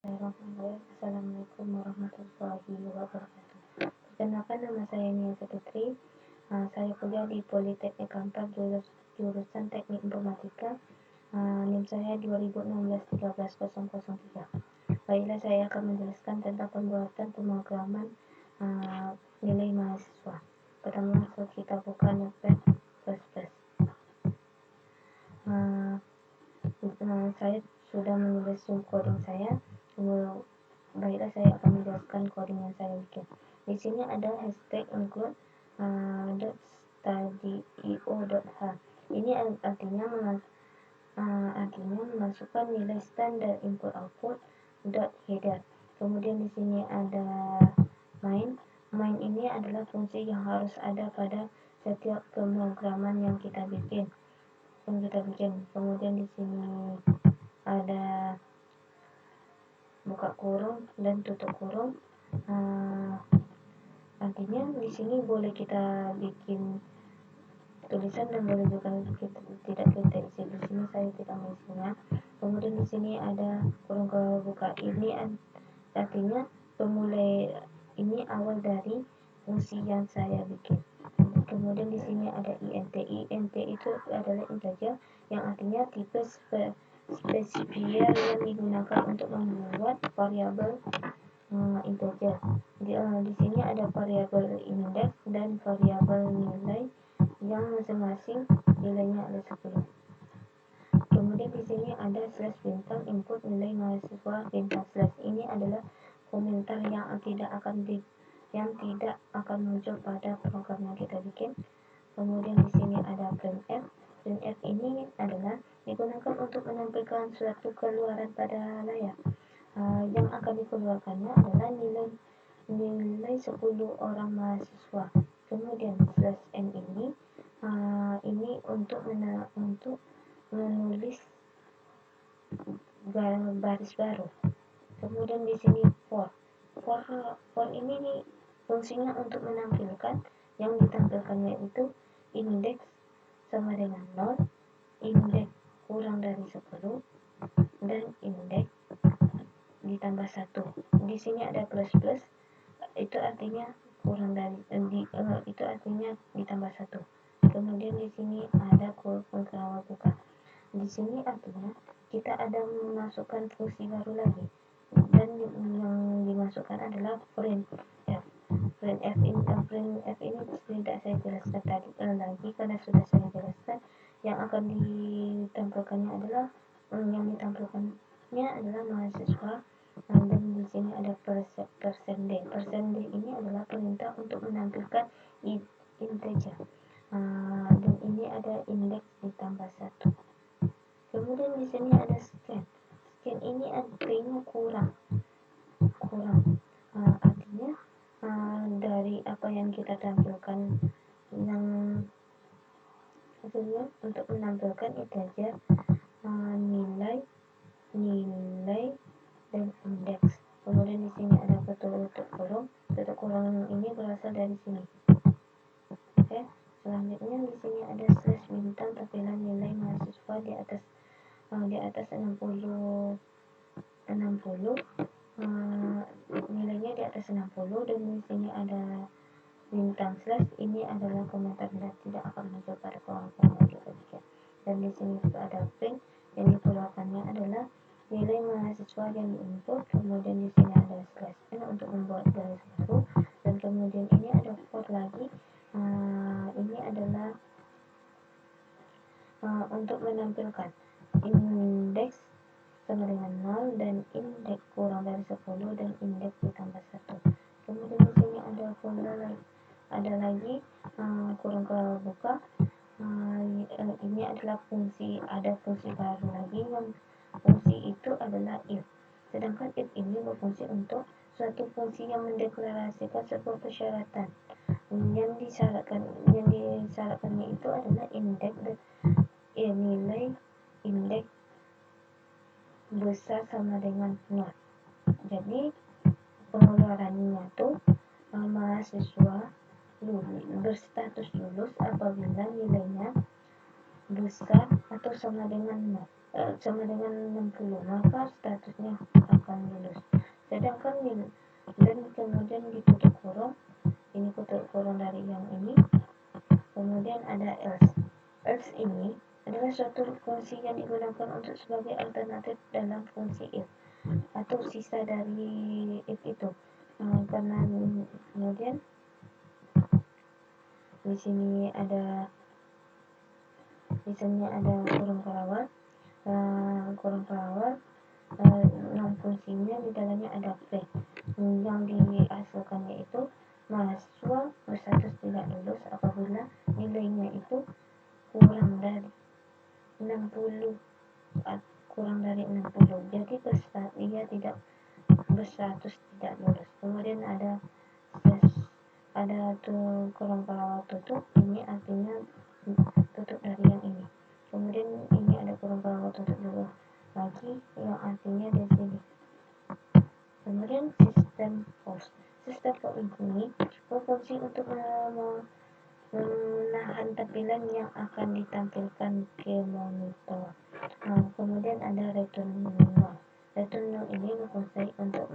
Bismillahirrahmanirrahim. Assalamualaikum warahmatullahi wabarakatuh. Perkenalkan, nama saya Nia Fitri. Saya kuliah di Politeknik Kampar, jurusan Teknik Informatika. NIM saya 2016-13003. Baiklah, saya akan menjelaskan tentang pembuatan pemrograman nilai mahasiswa. Pertama, kita buka Notepad++. Saya sudah menulis coding saya. Baiklah, saya akan menjelaskan coding yang saya bikin. Di sini ada hashtag include .studio.h. Ini artinya memasukkan nilai standar input output .header. Kemudian di sini ada main. Main ini adalah fungsi yang harus ada pada setiap pemrograman yang kita bikin. Kemudian di sini ada buka kurung dan tutup kurung. Artinya di sini boleh kita bikin tulisan dan boleh juga tidak kita isi. Di sini saya tidak mengisinya. Kemudian di sini ada kurung kebuka. Ini artinya pemulai, ini awal dari fungsi yang saya bikin. Kemudian di sini ada int. Int itu adalah integer, yang artinya tipe spesifier yang digunakan untuk membuat variabel integer. Di sini ada variabel index dan variabel nilai yang masing-masing nilainya ada 10. Kemudian di sini ada slash bintang input nilai mahasiswa bintang slash. Ini adalah komentar yang tidak akan muncul pada program yang kita bikin. Kemudian di sini ada printf. Printf ini adalah digunakan untuk menampilkan suatu keluaran pada layar. Yang akan dikeluarkannya adalah nilai 10 orang mahasiswa. Kemudian slash n ini untuk menulis baris baru. Kemudian di sini for ini fungsinya untuk menampilkan, yang ditampilkannya itu indeks sama dengan 0, indeks kurang dari 10, dan indeks ditambah 1. Di sini ada plus, itu artinya kurang dari itu artinya ditambah 1. Kemudian di sini ada kurung buka. Di sini artinya kita ada memasukkan fungsi baru lagi, dan yang dimasukkan adalah printf. Printf ini tidak saya jelaskan tadi lagi karena sudah saya jelaskan. Yang akan ditampilkannya adalah mahasiswa. Dan di sini ada %d. %d ini adalah perintah untuk menampilkan integer. Dan ini ada indeks ditambah 1. Kemudian di sini ada scan. Scan ini artinya kurang. Artinya dari apa yang kita tampilkan, yang artinya untuk menampilkan integer, nilai dan indeks. Kemudian di sini ada tutup kurung. Tutup kurung ini berasal dari sini. Oke. Selanjutnya di sini ada slash bintang tampilan nilai mahasiswa di atas 60, nilainya di atas 60, dan di sini ada bintang slash. Ini adalah komentar dan tidak akan muncul pada program yang kita bikin. Dan di sini juga ada print, yang dikeluarkannya adalah nilai mahasiswa yang diinput. Kemudian di sini ada slash n untuk membuat garis baru, dan kemudian ini ada for lagi. Ini adalah untuk menampilkan indeks sama dengan 0, dan indeks kurang dari 10, dan indeks ditambah 1. Kemudian di sini ada ada lagi kurung kebuka. Ini adalah fungsi baru lagi, yang fungsi itu adalah if. Sedangkan if ini berfungsi untuk suatu fungsi yang mendeklarasikan sebuah persyaratan. Yang disyaratkannya itu adalah nilai indeks besar sama dengan 0. Jadi pengeluarannya tuh mahasiswa berstatus lulus apabila nilainya besar atau sama dengan 0. sama dengan 60, maka statusnya akan lulus. Sedangkan dan kemudian ditutup kurung, ini tutup kurung dari yang ini, kemudian ada else. Else ini adalah suatu fungsi yang digunakan untuk sebagai alternatif dalam fungsi if atau sisa dari if itu. Karena kemudian di sini ada kurung kelawar, kurung kelawar fungsinya di dalamnya ada break. Yang dihasilkan yaitu mahasiswa berstatus tidak lulus apabila nilainya itu kurang dari 60, kurang dari 60. Jadi dia tidak berstatus tidak lulus. Kemudian ada tuh kurung kelawar tutup, ini artinya tutup dari yang ini. Kemudian ini ada kurung kelawar tutup juga lagi yang artinya di sini. Kemudian sistem post ini berfungsi untuk menahan tampilan yang akan ditampilkan ke monitor. Kemudian ada return null. Return null ini berfungsi untuk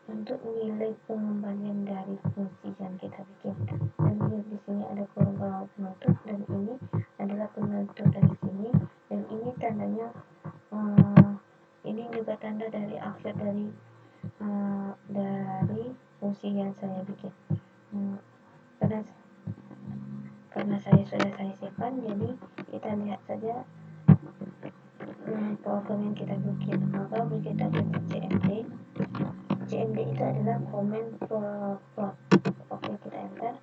untuk nilai pengembalian dari fungsi yang kita bikin. Dan di sini ada kurung kelawar penutup, dan ini adalah penutup dari sini, dan ini tandanya ini juga tanda dari akhir dari fungsi yang saya bikin. Karena saya sudah simpan, jadi kita lihat saja program yang kita bikin. Maka kita ketik cmd itu adalah comment plot. Oke, kita enter.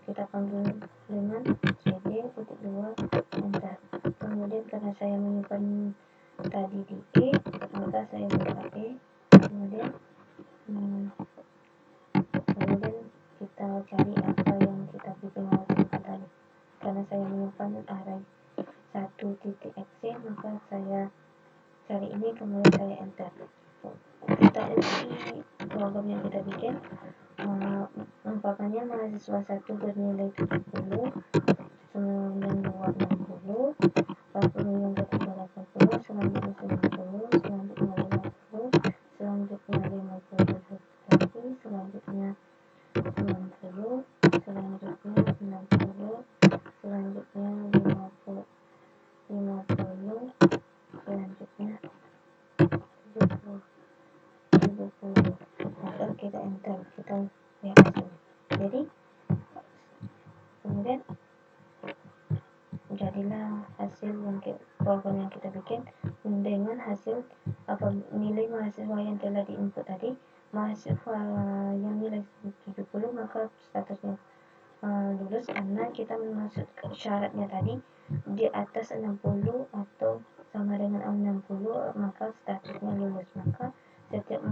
Kita panggil dengan cd titik 2 enter. Kemudian karena saya menyimpan tadi di e, maka saya buka e. Kemudian kita cari apa yang kita bikin tadi. Karena saya menyimpan array 1.exe, maka saya cari ini, kemudian saya enter. Kita isi program yang kita bikin. Umpamanya mahasiswa 1 bernilai 70, 92 60, 40 yang ketiga 80, selanjutnya 90, selanjutnya 50, selanjutnya 50 lagi, selanjutnya 90, selanjutnya 60, selanjutnya 50, selanjutnya 70. Maka kita enter, kita lihat hasilnya. Jadi kemudian jadilah hasil program yang kita bikin dengan hasil nilai mahasiswa yang telah diinput tadi. Mahasiswa yang nilai 70, maka statusnya lulus karena kita masuk syaratnya tadi di atas 60 atau sama dengan 60, maka statusnya lulus. Maka setiap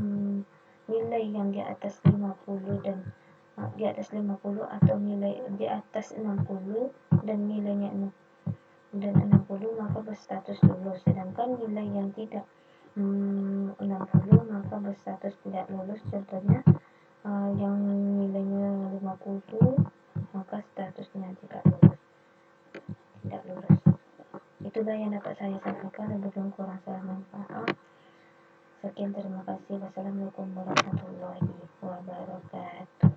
nilai yang di atas 50 dan di atas 50 atau nilai di atas 60 dan nilainya 60, maka berstatus lulus. Sedangkan nilai yang tidak 60 maka berstatus tidak lulus. Contohnya yang nilainya 50 maka statusnya tidak lulus. Itulah yang dapat saya sampaikan, lebih kurang saya mohon maaf. Sekian, terima kasih. Wassalamualaikum warahmatullahi wabarakatuh.